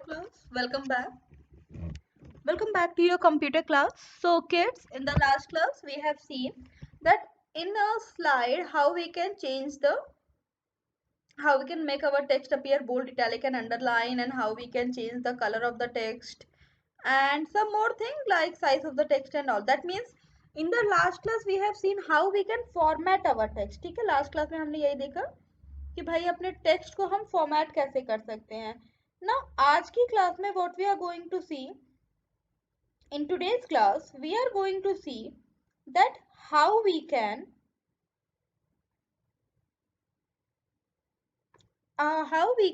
class. Welcome back to your computer class. So kids, in the last class we have seen that in a slide how we can make our text appear bold, italic and underline, and how we can change the color of the text and some more thing like size of the text and all. That means in the last class we have seen how we can format our text. ठीक है, last class में हमने यही देखा कि भाई अपने text को हम फॉर्मेट कैसे कर सकते हैं ना। आज की क्लास में what we are going to see in today's class we are going to see that how we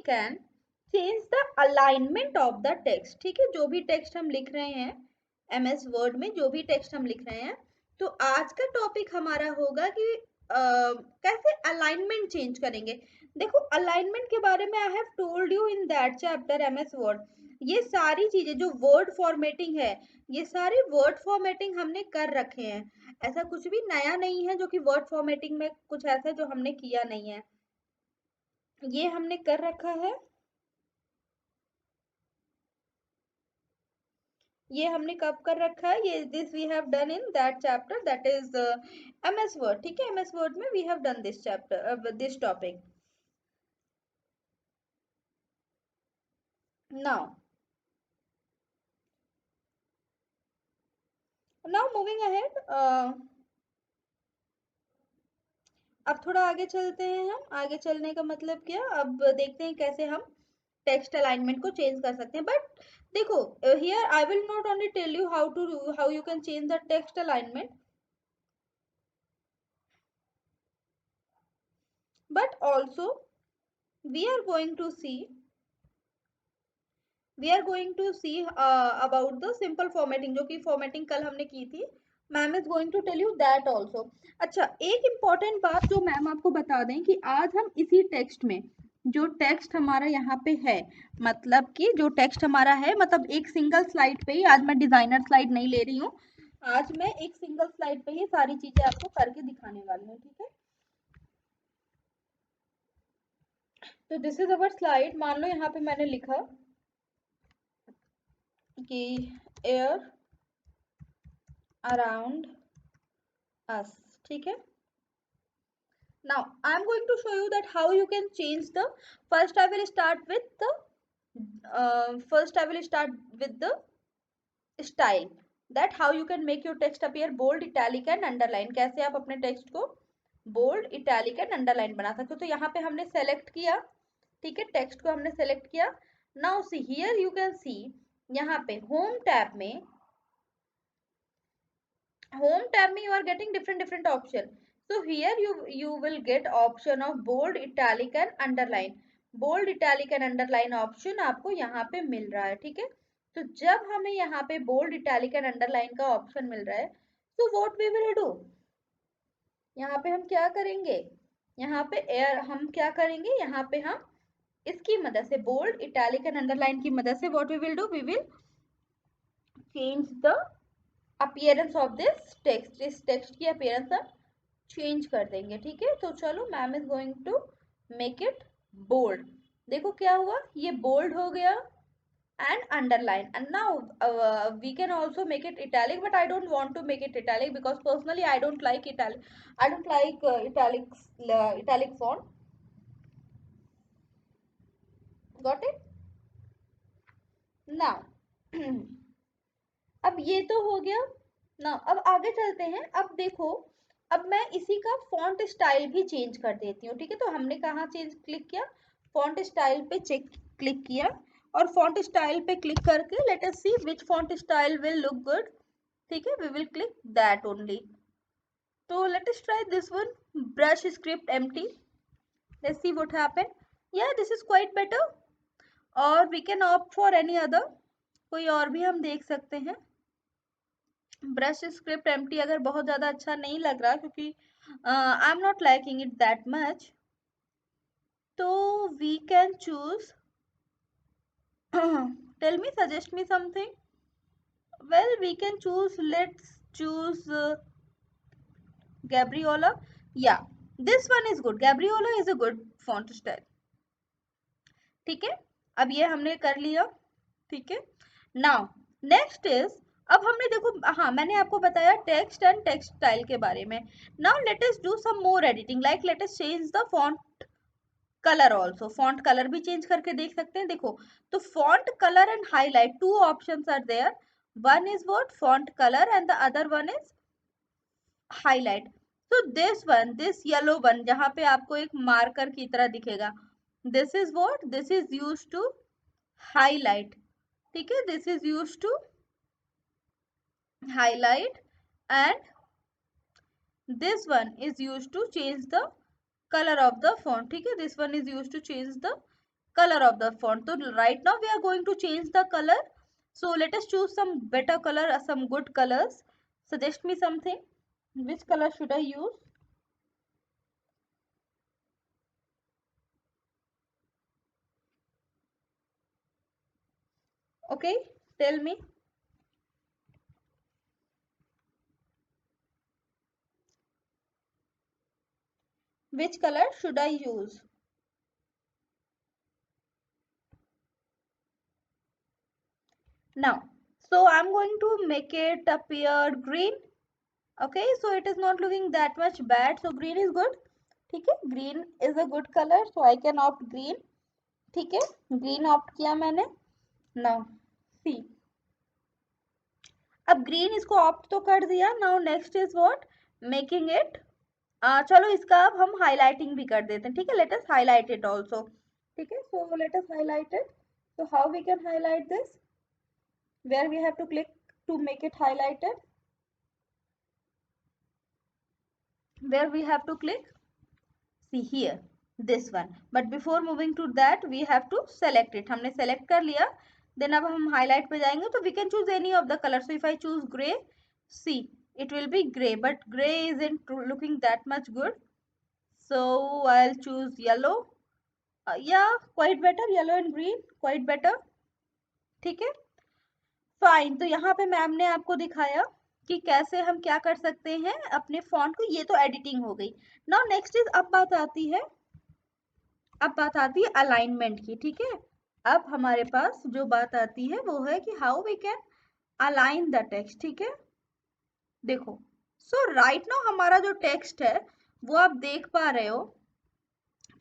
can change the alignment of the text। ठीक है, जो भी टेक्स्ट हम लिख रहे हैं MS वर्ड में, जो भी टेक्स्ट हम लिख रहे हैं, तो आज का टॉपिक हमारा होगा कि कैसे अलाइनमेंट चेंज करेंगे। देखो, अलाइनमेंट के बारे में I have told you in that chapter MS word. ये सारी चीजें जो वर्ड फॉर्मेटिंग है, ये सारे वर्ड फॉर्मेटिंग हमने कर रखे हैं। ऐसा कुछ भी नया नहीं है जो कि वर्ड फॉर्मेटिंग में कुछ ऐसा जो हमने किया नहीं है, ये हमने कर रखा है। ये हमने कब कर रखा है, ये this we have done in that chapter, that is MS word. ठीक है, MS वर्ड में we have done this chapter, this topic. Now moving ahead, अब थोड़ा आगे चलते हैं। हम आगे चलने का मतलब क्या, अब देखते हैं कैसे हम टेक्स्ट अलाइनमेंट को चेंज कर सकते हैं। बट देखो, here I will not only tell you how you can change the text alignment, but also we are going to see about the simple formatting, जो कि formatting कल हमने की थी। Ma'am is going to tell you that also. अच्छा, एक important बात जो मैम आपको बता दें कि आज हम इसी टेक्स्ट में, जो टेक्स्ट हमारा यहाँ पे है, मतलब कि जो टेक्स्ट हमारा है, मतलब एक सिंगल स्लाइड पे ही, आज मैं डिजाइनर स्लाइड नहीं ले रही हूँ, आज मैं एक सिंगल स्लाइड पे ही सारी चीजें आपको करके दिखाने वाली हूँ। ठीक है, तो दिस इज अवर स्लाइड। मान लो यहाँ पे मैंने लिखा कि एयर अराउंड अस। ठीक है, now I am going to show you that how you can change the, first I will start with the style, that how you can make your text appear bold, italic and underline। कैसे आप अपने text को bold, italic and underline बना सकते हो। तो यहाँ पे हमने सेलेक्ट किया, ठीक है, टेक्स्ट को हमने सेलेक्ट किया। Now see here you can सी, यहाँ पे होम टैब में you are getting different option। So here you will get option of bold, italic and underline। bold, italic and underline option आपको यहाँ पे मिल रहा है। ठीक है, तो जब हमें यहाँ पे bold, italic and underline का option मिल रहा है, so what we will do, यहाँ पे हम क्या करेंगे, यहाँ पे हम क्या करेंगे, यहाँ पे हम इसकी मदद से, bold, italic and underline की मदद से, what we will do, we will change the appearance of this text। इस टेक्स्ट की appearance हम चेंज कर देंगे। ठीक है, तो चलो, ma'am is going to make it bold. देखो क्या हुआ, ये बोल्ड हो गया and underline, and now we can also make it italic, but I don't want to make it italic because personally I don't like italic font। got it now? अब ये तो हो गया ना, अब आगे चलते हैं। अब देखो, अब मैं इसी का फॉन्ट स्टाइल भी चेंज कर देती हूँ। ठीक है, तो हमने कहाँ चेंज क्लिक किया, फॉन्ट स्टाइल पे चेक क्लिक किया, और फॉन्ट स्टाइल पे क्लिक करके let us see which font style will look good. ठीक है, we will click that only. तो let us try this one, brush script empty. Let's see what happen. या this is quite better, और we can opt for any other, कोई और भी हम देख सकते हैं। ब्रश स्क्रिप्ट एम्प्टी अगर बहुत ज्यादा अच्छा नहीं लग रहा, क्योंकि I am not liking it that much, तो we can choose tell me, suggest me something. Well, we can choose, let's choose Gabriola. या this one is good, Gabriola is a good font style. ठीक है, अब ये हमने कर लिया। ठीक है। नाउ नेक्स्ट इज, अब हमने देखो, हाँ मैंने आपको बताया टेक्स्ट एंड टेक्स्ट स्टाइल के बारे में। Now let us do some more editing, like let us change the font colour also. Font colour भी चेंज करके देख सकते हैं। देखो, तो font colour and highlight, two options are there. One is what, font colour, and the other one is highlight. तो this one, this yellow one जहां पे आपको एक मार्कर की तरह दिखेगा, this is what, this is use to highlight. ठीक है, this is use to highlight, and this one is used to change the color of the font. ठीक है, this one is used to change the color of the font. So right now we are going to change the color. So let us choose some better color, some good colors. Suggest me something. Which color should I use? Okay, tell me. Which color should I use? Now, so I'm going to make it appear green. Okay, so it is not looking that much bad. So green is good. ठीक है, green is a good colour, so I can opt green. ठीक है, green opt किया मैंने। Now see, अब green इसको opt तो कर दिया। Now next is what, making it, चलो इसका अब हम हाईलाइटिंग भी कर देते हैं। ठीक है, let us highlight it also. ठीक है, so let us highlight it. so how we can highlight this, where we have to click to make it highlighted, where we have to click, see here, this one. But before moving to that we have to select it. हमने select कर लिया, then अब हम highlight पे जाएंगे तो we can choose any of the color. So if I choose gray, see it will be gray, but gray isn't looking that much good, so I'll choose yellow. Yeah, quite better, yellow and green quite better. ठीक है, fine. तो यहाँ पे ma'am ने आपको दिखाया कि कैसे हम क्या कर सकते हैं अपने फॉन्ट को। ये तो एडिटिंग हो गई। नाउ नेक्स्ट इज, अब बात आती है अलाइनमेंट की। ठीक है, अब हमारे पास जो बात आती है वो है कि how we can align the text. ठीक है, देखो, सो राइट नाउ हमारा जो टेक्स्ट है वो आप देख पा रहे हो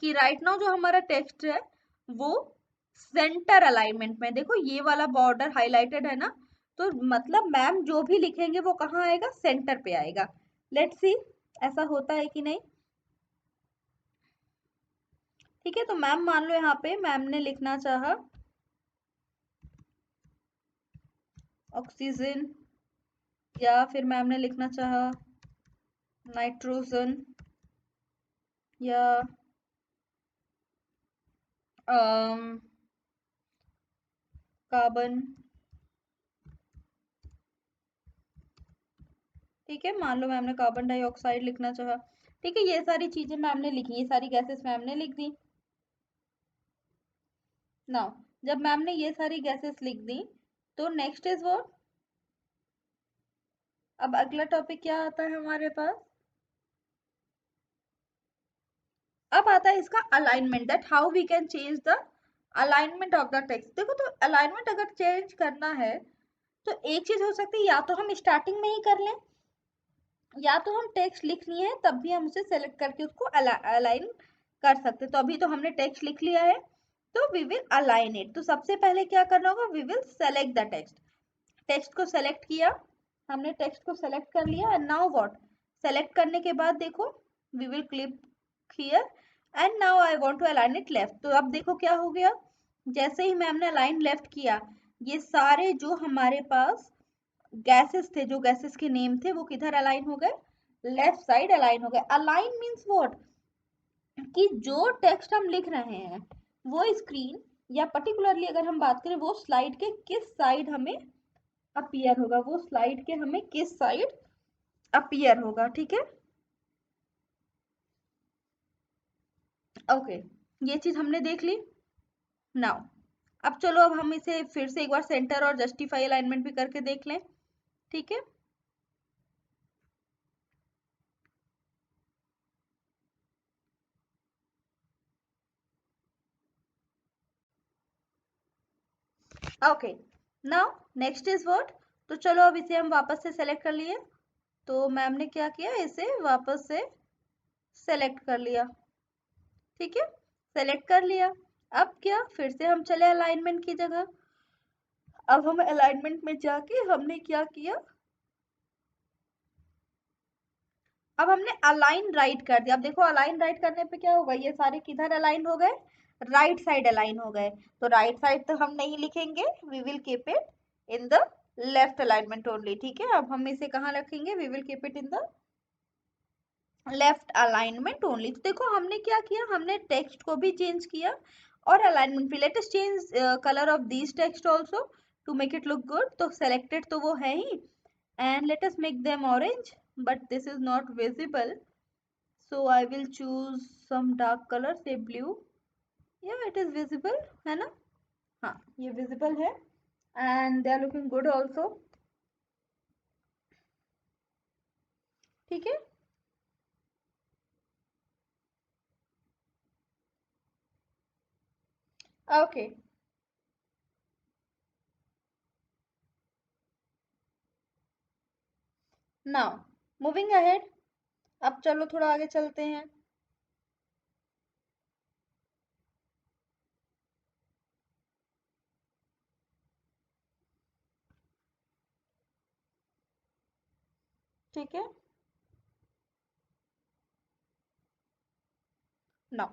कि राइट नाउ जो हमारा टेक्स्ट है वो सेंटर अलाइनमेंट में। देखो ये वाला बॉर्डर हाईलाइटेड है ना, तो मतलब मैम जो भी लिखेंगे वो कहाँ आएगा, सेंटर पे आएगा। लेट्स सी ऐसा होता है कि नहीं। ठीक है, तो मैम मान लो यहाँ पे मैम ने लिखना चाहा ऑक्सीजन, या फिर मैम ने लिखना चाहा नाइट्रोजन, या कार्बन। ठीक है, मान लो मैम ने कार्बन डाइऑक्साइड लिखना चाहा। ठीक है, ये सारी चीजें मैम ने लिखी, ये सारी गैसेस मैम ने लिख दी। नाउ जब मैम ने ये सारी गैसेस लिख दी तो नेक्स्ट इज वो, अब अगला टॉपिक क्या आता है हमारे पास, अब आता है इसका alignment, that how we can change the alignment of the text. देखो, तो अलाइनमेंट अगर चेंज करना है तो एक चीज हो सकती है, या तो हम स्टार्टिंग में ही कर लें, या तो हम टेक्स्ट लिख लिए हैं तब भी हम उसे सेलेक्ट करके उसको अलाइन कर सकते। तो अभी तो हमने टेक्स्ट लिख लिया है, तो वी विल अलाइन इट। तो सबसे पहले क्या करना होगा, we will select the text. Text को सेलेक्ट किया, हमने टेक्स्ट को सेलेक्ट कर लिया, एंड नाउ व्हाट, सेलेक्ट करने के बाद देखो we will click here, and now I want to align it left. तो अब देखो क्या हो गया, जैसे ही मैम ने अलाइन लेफ्ट किया, ये सारे जो हमारे पास गैसेस थे, जो गैसेस के नेम थे, वो किधर अलाइन हो गए, लेफ्ट साइड अलाइन हो गए। अलाइन मीन्स व्हाट, कि जो टेक्स्ट हम लिख रहे हैं वो स्क्रीन, या पर्टिकुलरली अगर हम बात करें वो स्लाइड के किस साइड हमें अपीयर होगा, वो स्लाइड के हमें किस साइड अपीयर होगा। ठीक है, ओके, ये चीज हमने देख ली। नाउ अब चलो, अब हम इसे फिर से एक बार सेंटर और जस्टिफाई अलाइनमेंट भी करके देख लें। ठीक है, okay, now next is what, तो चलो अब इसे हम वापस से सेलेक्ट कर लिए। तो मैम ने क्या किया, इसे वापस से सेलेक्ट कर लिया। ठीक है, सेलेक्ट कर लिया। अब क्या, फिर से हम चले अलाइनमेंट की जगह। अब हम अलाइनमेंट में जाके हमने क्या किया, अब हमने अलाइन राइट कर दिया। अब देखो अलाइन राइट करने पे क्या होगा, ये सारे किधर अलाइन हो गए, राइट साइड अलाइन हो गए। तो राइट साइड तो हम नहीं लिखेंगे, we will keep it in the left alignment only. ठीक है, अब हम इसे कहाँ रखेंगे, we will keep it in the left alignment only. तो देखो हमने क्या किया, हमने टेक्स्ट को भी चेंज किया और अलाइनमेंट भी। Let us change colour of this text also to make it look good. तो सेलेक्टेड तो वो है ही, and let us make them orange, but this is not visible, so I will choose some dark color, say blue. Yeah, it is visible, है ना? हाँ, ये visible है and they are looking good also. ठीक है, okay, now moving ahead, अब चलो थोड़ा आगे चलते हैं। ठीक है, now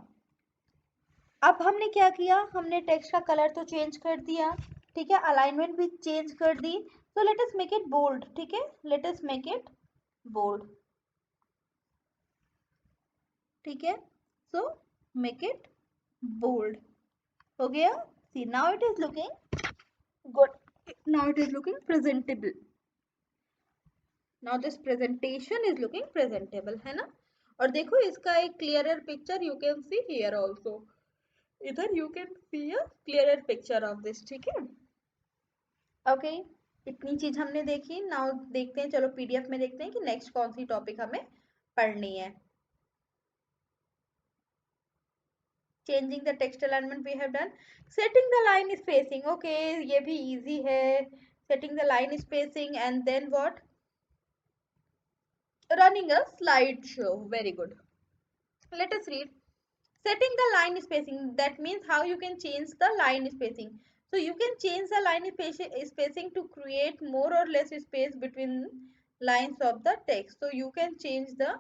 अब हमने क्या किया, हमने टेक्स्ट का कलर तो चेंज कर दिया, ठीक है, अलाइनमेंट भी चेंज कर दी। तो let us make it bold. ठीक है, let us make it bold. ठीक है, सो मेक इट बोल्ड हो गया। See now it is looking good, now it is looking presentable, now this presentation is looking presentable, है ना? और देखो इसका एक clearer picture you can see here also, इधर you can see a clearer picture of this. ठीक है, okay, इतनी चीज हमने देखी। नाउ देखते हैं, चलो पीडीएफ में देखते हैं कि नेक्स्ट कौन सी टॉपिक हमें पढ़नी है। Changing the text alignment we have done, setting the line spacing, okay, ये भी इजी है। Setting the line spacing and then what, running a slideshow. Very good. Let us read. Setting the line spacing. That means how you can change the line spacing. So you can change the line spacing to create more or less space between lines of the text. So you can change the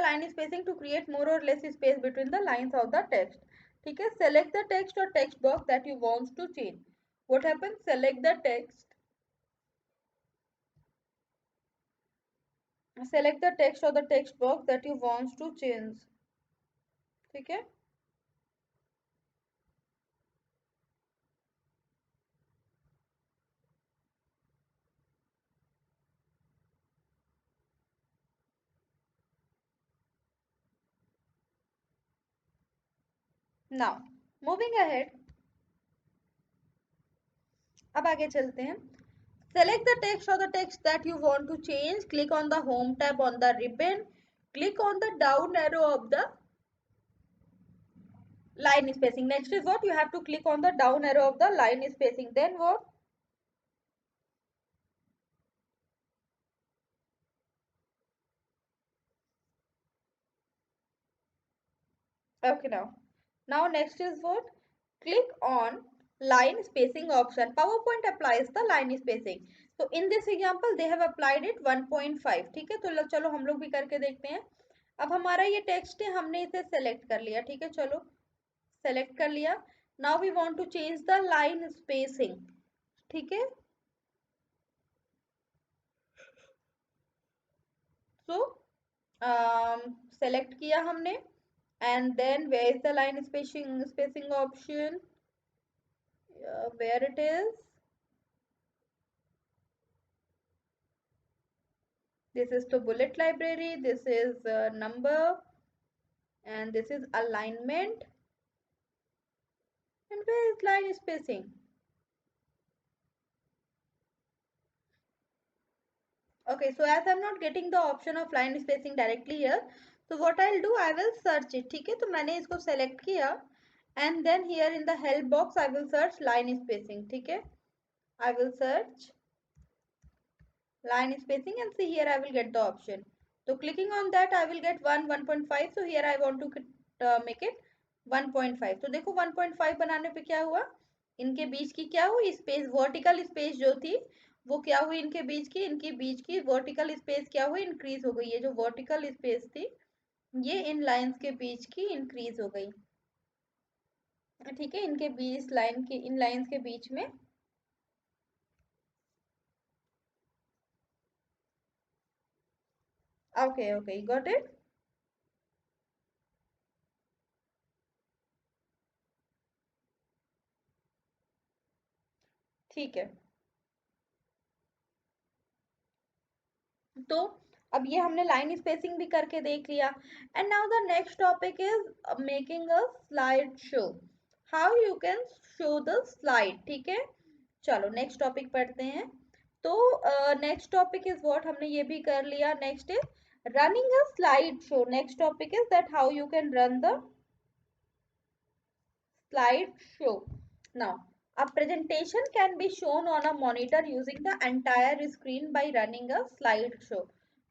line spacing to create more or less space between the lines of the text. ठीक है, select the text or text box that you want to change. What happens? Select the text or the text box that you want to change. ठीक है, now moving ahead, अब आगे चलते हैं। Select the text or the text that you want to change. Click on the home tab on the ribbon. Click on the down arrow of the line spacing. Next is what, you have to click on the down arrow of the line spacing. Then what? Okay, now next is what? Click on line spacing option. PowerPoint applies the line spacing. So in this example they have applied it 1.5. ठीक है, तो चलो हम लोग भी करके देखते हैं। अब हमारा ये टेक्स्ट है, हमने इसे सेलेक्ट कर लिया। ठीक है, चलो सेलेक्ट कर लिया। Now we want to change the line spacing. ठीक है, सो सेलेक्ट किया हमने and then where is the line spacing option, where it is, this is the bullet library, this is number, and this is alignment, and where is line spacing? Okay, so as I'm not getting the option of line spacing directly here, so what I'll do, I will search it. ठीक है, तो मैंने इसको select किया and then here in the help box I will search line spacing. ठीक है, I will search line spacing and see here I will get the option. So clicking on that I will get 1.5. So here I want to make it 1.5. तो देखो 1.5 बनाने पे क्या हुआ, इनके बीच की क्या हुई स्पेस, वर्टिकल स्पेस जो थी वो क्या हुई, इनके बीच की वर्टिकल स्पेस क्या हुई, इंक्रीज हो गई। ये जो वर्टिकल स्पेस थी ये इन लाइंस के बीच की इंक्रीज हो गई। ठीक है, इनके बीच लाइन के इन लाइंस के बीच में। Okay okay, got it. ठीक है, तो अब ये हमने लाइन स्पेसिंग भी करके देख लिया। And now the next topic is making a slide show, how you can show the slide. ठीक है, चलो नेक्स्ट टॉपिक पढ़ते हैं। तो नेक्स्ट टॉपिक इज व्हाट, हमने ये भी कर लिया। Next is running a slide show. Next topic is that how you can run the slide show. Now, a presentation can be shown on a monitor using the entire screen by running a slideshow.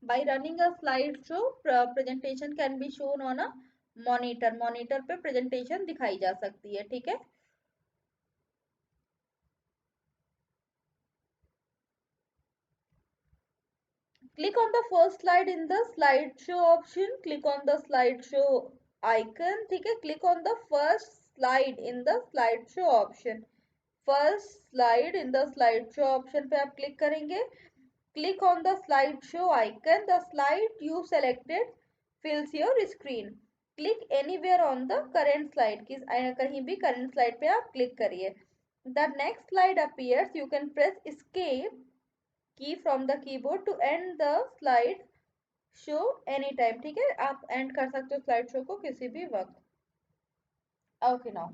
By running a slideshow, presentation can be shown on a monitor. Monitor पे presentation दिखाई जा सकती है। ठीक है, click on the first slide in the slideshow option. Click on the slideshow icon. ठीक है, click on the first slide in the slideshow option. First slide in the slide show option पे आप क्लिक करेंगे। Click on the slide show icon, the slide you selected fills your screen. Click anywhere on the current slide, की कहीं भी current slide पे आप click करिए। The next slide appears, you can press escape key from the keyboard to end the slide show any time. ठीक है, आप and कर सकते हो स्लाइड शो को किसी भी वक्त। ओके नाउ,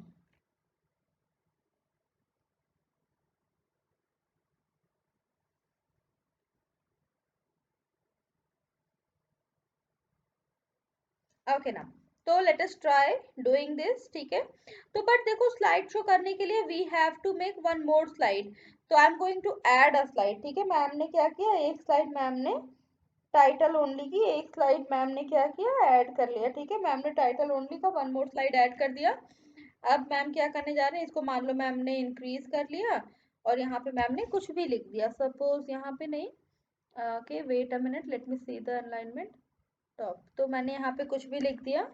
ओके ना, तो let us try doing this. ठीक है, तो बट देखो स्लाइड शो करने के लिए we have to make one more slide. So I am going to add a slide. ठीक है, मैम ने क्या किया, एक स्लाइड मैम ने टाइटल ओनली की, एक स्लाइड मैम ने क्या किया, ऐड कर लिया। ठीक है, मैम ने टाइटल ओनली का वन मोर स्लाइड ऐड कर दिया। अब मैम क्या करने जा रहे हैं, इसको मान लो मैम ने इंक्रीज कर लिया और यहाँ पे मैम ने कुछ भी लिख दिया, सपोज यहाँ पे नहीं, okay wait a minute, let me see the alignment top. तो मैंने यहाँ पे कुछ भी लिख दिया,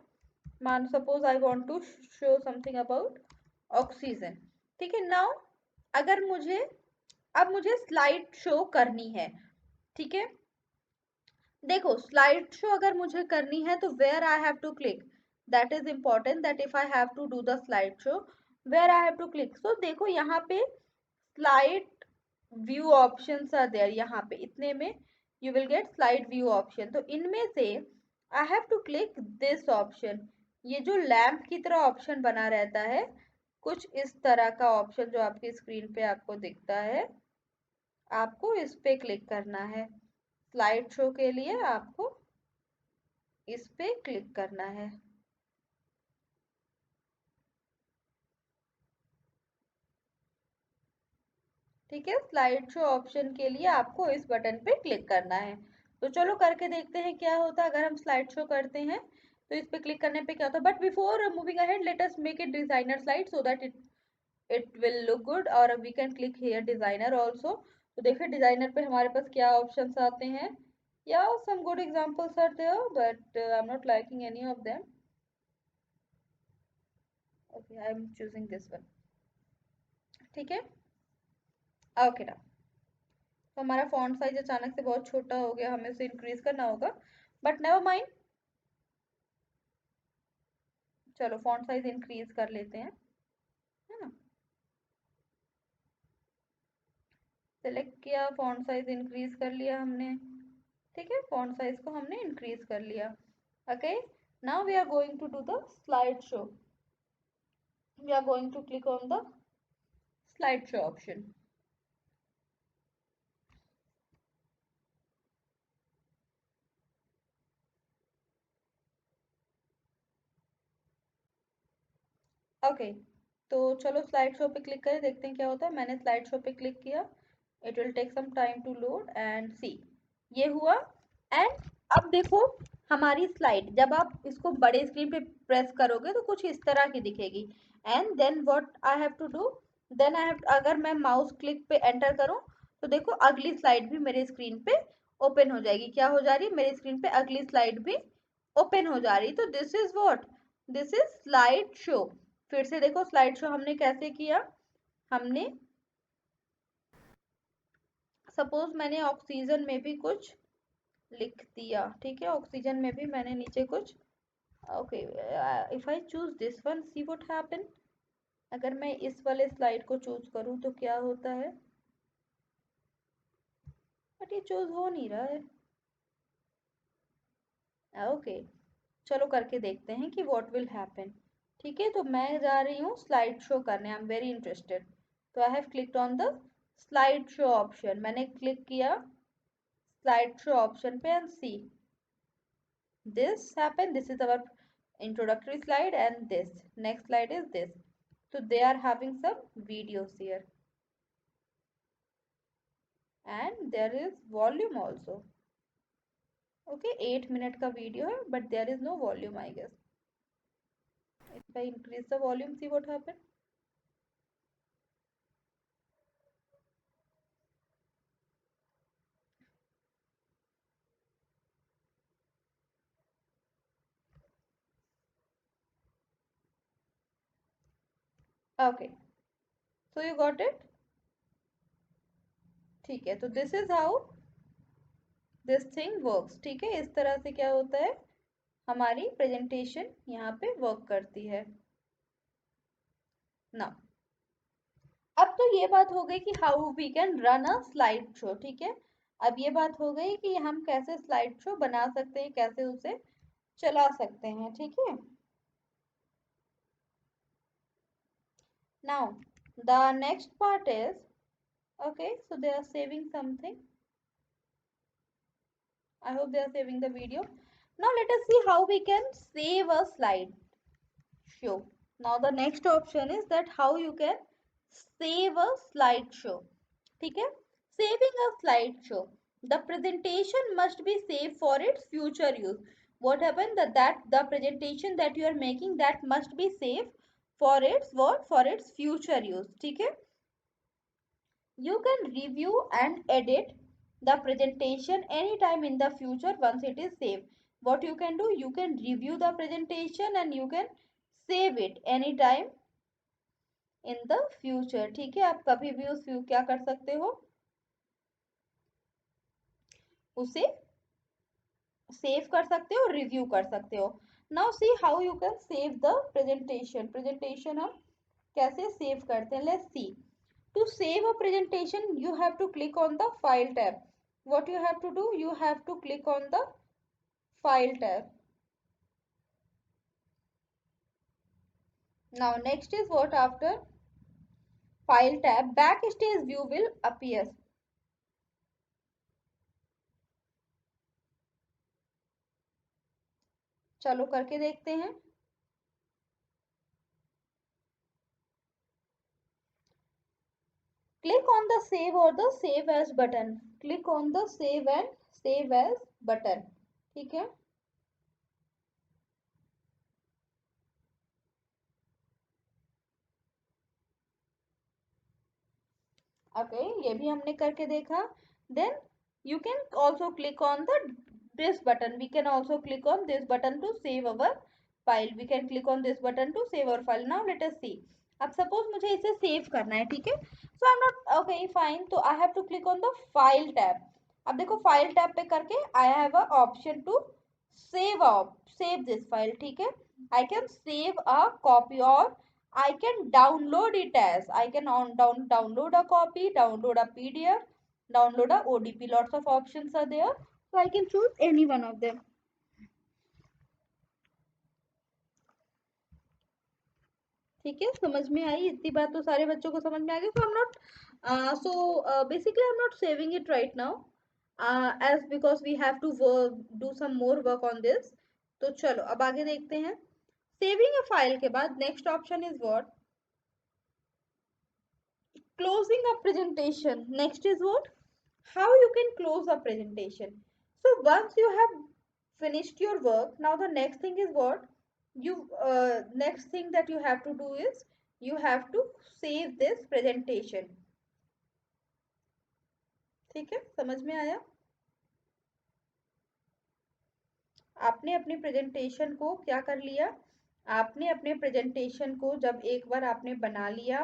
मान suppose I want to show something about oxygen. ठीक है, नाउ अगर मुझे अब मुझे स्लाइड शो करनी है। ठीक है, देखो स्लाइड शो अगर मुझे करनी है तो where I have to click, that is important, that if I have to do the slide show where I have to click. So देखो यहाँ पे slide view options are there, यहाँ पे इतने में you will get slide view option. तो इनमें से I have to click this option. ये जो लैंप की तरह ऑप्शन बना रहता है, कुछ इस तरह का ऑप्शन जो आपकी स्क्रीन पे आपको दिखता है, आपको इस पे क्लिक करना है। स्लाइड शो के लिए आपको इस पे क्लिक करना है। ठीक है, स्लाइड शो ऑप्शन के लिए आपको इस बटन पे क्लिक करना है। तो चलो करके देखते हैं क्या होता है अगर हम स्लाइड शो करते हैं। तो इस पे क्लिक करने पे क्या होता है, but before moving ahead let us make it designer slide so that it will look good, और we can click here designer also. तो देखिए डिजाइनर पे हमारे पास क्या ऑप्शंस आते हैं, या some good examples are there but I am not liking any of them. Okay, I am choosing this one. ठीक है, ओके ना, तो हमारा फॉन्ट साइज अचानक से बहुत छोटा हो गया, हमें उसे इंक्रीज करना होगा, बट नेवर माइंड। चलो फॉन्ट साइज इंक्रीज कर लेते हैं, है ना। सेलेक्ट किया, फॉन्ट साइज इंक्रीज कर लिया हमने। ठीक है, फॉन्ट साइज को हमने इंक्रीज कर लिया। Okay, now we are going to do the slide show. We are going to click on the slide show option. Okay, तो चलो स्लाइड शो पे क्लिक करें, देखते हैं क्या होता है। मैंने स्लाइड शो पे क्लिक किया, it will take some time to load and see, ये हुआ। एंड अब देखो हमारी स्लाइड, जब आप इसको बड़े स्क्रीन पे प्रेस करोगे तो कुछ इस तरह की दिखेगी। And then what I have to do, then I have, अगर मैं माउस क्लिक पे एंटर करूं तो देखो अगली स्लाइड भी मेरे स्क्रीन पे ओपन हो जाएगी। क्या हो जा रही है, मेरे स्क्रीन पे अगली स्लाइड भी ओपन हो जा रही। तो this is what, this is slide show. फिर से देखो स्लाइड शो हमने कैसे किया। हमने सपोज मैंने ऑक्सीजन में भी कुछ लिख दिया, ठीक है, ऑक्सीजन में भी मैंने नीचे कुछ, okay, if I choose this one, C what happen. अगर मैं इस वाले स्लाइड को चूज करूं तो क्या होता है, बट ये चूज हो नहीं रहा है। ओके, चलो करके देखते हैं कि व्हाट विल हैपन। ठीक है, तो मैं जा रही हूँ स्लाइड शो करने, आई एम वेरी इंटरेस्टेड। तो I have clicked on the slide show option, मैंने क्लिक किया स्लाइड शो ऑप्शन पे and see this happened. This is our introductory slide and this next slide is this. So they are having some videos here and there is volume also. Okay, 8 minute का video है but there is no volume I guess. If I increase the volume, see what happened. Okay, so you got it. ठीक है, तो this is how this thing works. ठीक है, इस तरह से क्या होता है, हमारी प्रेजेंटेशन यहाँ पे वर्क करती है ना। अब तो ये बात हो गई कि how we can run a slide show, ठीक है। अब ये बात हो गई कि हम कैसे स्लाइड शो बना सकते हैं, कैसे उसे चला सकते हैं, ठीक है। Now the next part is, okay, so they are saving something. I hope they are saving the video. Now let us see how we can save a slide show. Now the next option is that how you can save a slideshow. ठीक है, saving a slideshow. The presentation must be saved for its future use. What happened, that the presentation that you are making, that must be saved for its what, for its future use. ठीक है, you can review and edit the presentation anytime in the future once it is saved. What you can do, you can review the presentation and you can save it anytime in the future. ठीक है, आप कभी भी उस क्या कर सकते हो, उसे सेव कर सकते हो, रिव्यू कर सकते हो। Now see how you can save the presentation. Presentation हम कैसे सेव करते हैं, let's see. To save a presentation, you have to click on the File tab. What you have to do? You have to click on the File tab. Now, next is what, after File tab, Backstage view will appear. चलो करके देखते हैं। Click on the Save or the Save As button. Click on the Save and Save As button. ठीक है, okay, ये भी हमने करके देखा। Then you can also click on the this button. We can also click on this button to save our file. We can click on this button to save our file. Now let us see. अब suppose मुझे इसे save करना है, ठीक है, so I am not, okay fine, तो I have to click on the file tab. अब देखो फाइल टैब पे करके I have a option to save save this file, ठीक है। I can save a copy और I can download it as, I can download a copy, download a PDF, download a ODP. Lots of options are there. So I can choose any one of them. ठीक है, समझ में आई इतनी बात तो सारे बच्चों को समझ में आ गई। So I'm not, basically I'm not saving it right now, as because we have to do some more work on this. तो चलो अब आगे देखते हैं। सेविंग अ फाइल के बाद next option is what, closing a presentation. Next is what, how you can close a presentation. So once you have finished your work, now the next thing is what, you next thing that you have to do is you have to save this presentation. ठीक है, समझ में आया? आपने अपनी presentation को क्या कर लिया, आपने अपने प्रेजेंटेशन को जब एक बार आपने बना लिया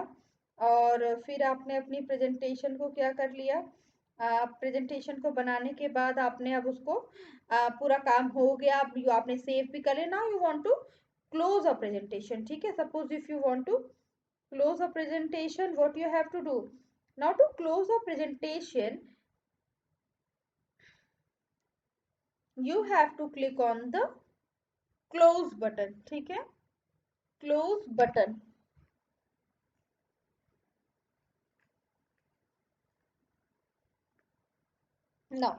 और फिर आपने अपनी प्रेजेंटेशन को क्या कर लिया, प्रेजेंटेशन को बनाने के बाद आपने अब उसको पूरा काम हो गया, अब आपने सेव भी कर लिया, now you want to close a presentation. ठीक है, suppose if you want to close a presentation, what you have to do, now to close a presentation you have to click on the close button. ठीक है, close button. Now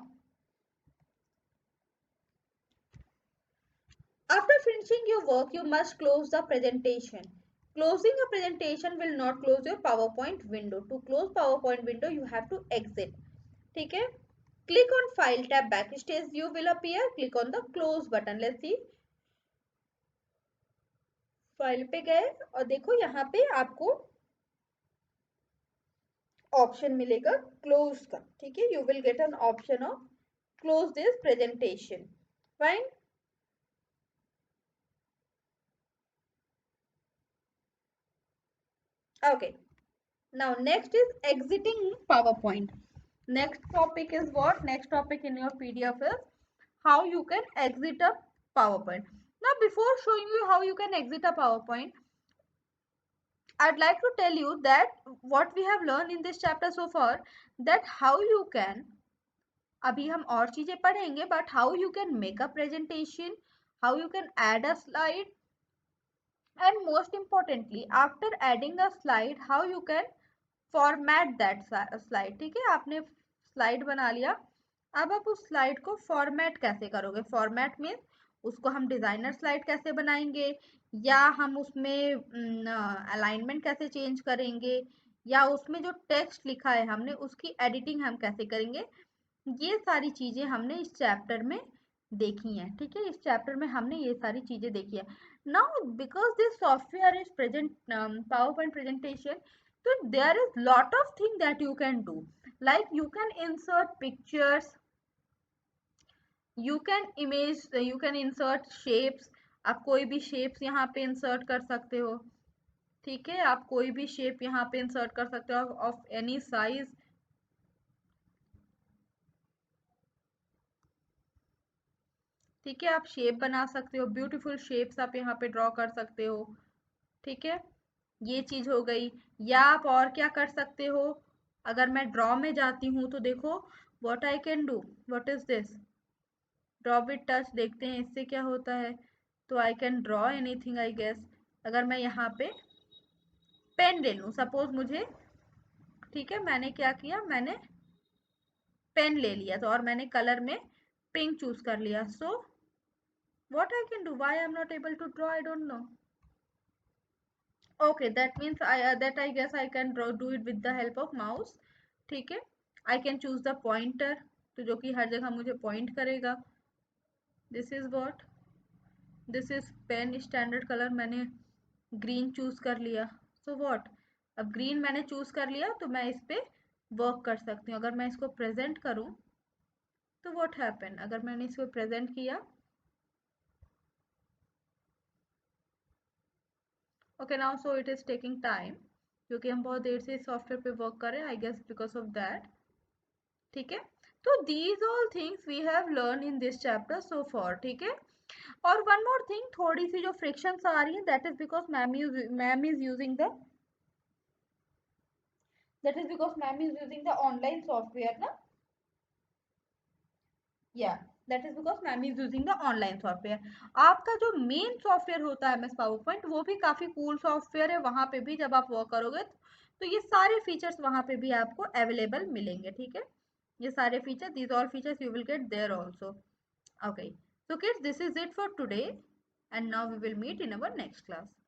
after finishing your work you must close the presentation. Closing a presentation will not close your PowerPoint window. To close PowerPoint window you have to exit. ठीक है, click on file tab, backstage view will appear, click on the close button. Let's see, file पे गए और देखो यहाँ पे आपको option मिलेगा क्लोज का. ठीक है, you will get an option of close this presentation. Fine. Okay, now next is exiting PowerPoint. Next topic is what, next topic in your PDF is how you can exit a PowerPoint. Now before showing you how you can exit a PowerPoint, I'd like to tell you that what we have learned in this chapter so far, that how you can, अभी हम और चीजें पढ़ेंगे, but how you can make a presentation, how you can add a slide, and most importantly after adding a slide how you can format that slide. ठीक है, आपने slide बना लिया, अब आप उस स्लाइड को फॉर्मेट कैसे करोगे. फॉर्मेट मीन्स उसको हम डिजाइनर स्लाइड कैसे बनाएंगे, या हम उसमें अलाइनमेंट कैसे चेंज करेंगे, या उसमें जो टेक्स्ट लिखा है हमने उसकी एडिटिंग हम कैसे करेंगे, ये सारी चीजें हमने इस चैप्टर में देखी हैं. ठीक है, इस चैप्टर में हमने ये सारी चीजें देखी है. Now because this software is present power point presentation, so there is lot of thing that you can do, like you can insert pictures, you can image, you can insert shapes. आप कोई भी shapes यहाँ पे insert कर सकते हो. ठीक है, आप कोई भी shape यहाँ पे insert कर सकते हो of any size. ठीक है, आप शेप बना सकते हो, ब्यूटीफुल शेप्स आप यहाँ पे ड्रॉ कर सकते हो. ठीक है, ये चीज हो गई. या आप और क्या कर सकते हो, अगर मैं ड्रॉ में जाती हूँ तो देखो what I can do, what is this, draw with touch. देखते हैं इससे क्या होता है. तो I can draw anything I guess. अगर मैं यहाँ पे पेन ले लूँ सपोज मुझे, ठीक है, मैंने क्या किया, मैंने पेन ले लिया तो, और मैंने कलर में पिंक चूज कर लिया. सो what I can do, why I'm not able to draw, I don't know. Okay, that means I guess I can do it with the help of mouse. ठीक है, I can choose the pointer, तो जो कि हर जगह मुझे point करेगा. This is what, this is pen standard color, मैंने green choose कर लिया. So what, अब green मैंने choose कर लिया तो मैं इस पे work कर सकती हूँ. अगर मैं इसको present करूँ तो what happen, अगर मैंने इसको present किया, okay now so it is taking time, क्योंकि हम बहुत देर से इस सॉफ्टवेयर पे वर्क कर रहे हैं, I guess because of that. ठीक है, तो these all things we have learn in this chapter so far. ठीक है, और वन मोर थिंग, थोड़ी सी जो फ्रिक्शंस आ रही है that is because ma'am is using the, that is because ma'am is using the online software ना. या that is because ma'am is using the online software. आपका जो मेन सॉफ्टवेयर होता है MS पावर पॉइंट, वो भी काफी कूल सॉफ्टवेयर है. वहां पे भी जब आप वर्क करोगे तो ये सारे फीचर्स वहां पे भी आपको अवेलेबल मिलेंगे. ठीक है, ये सारे feature, these all features you will get there also. Okay, so kids, this is it for today, and now we will meet in our next class.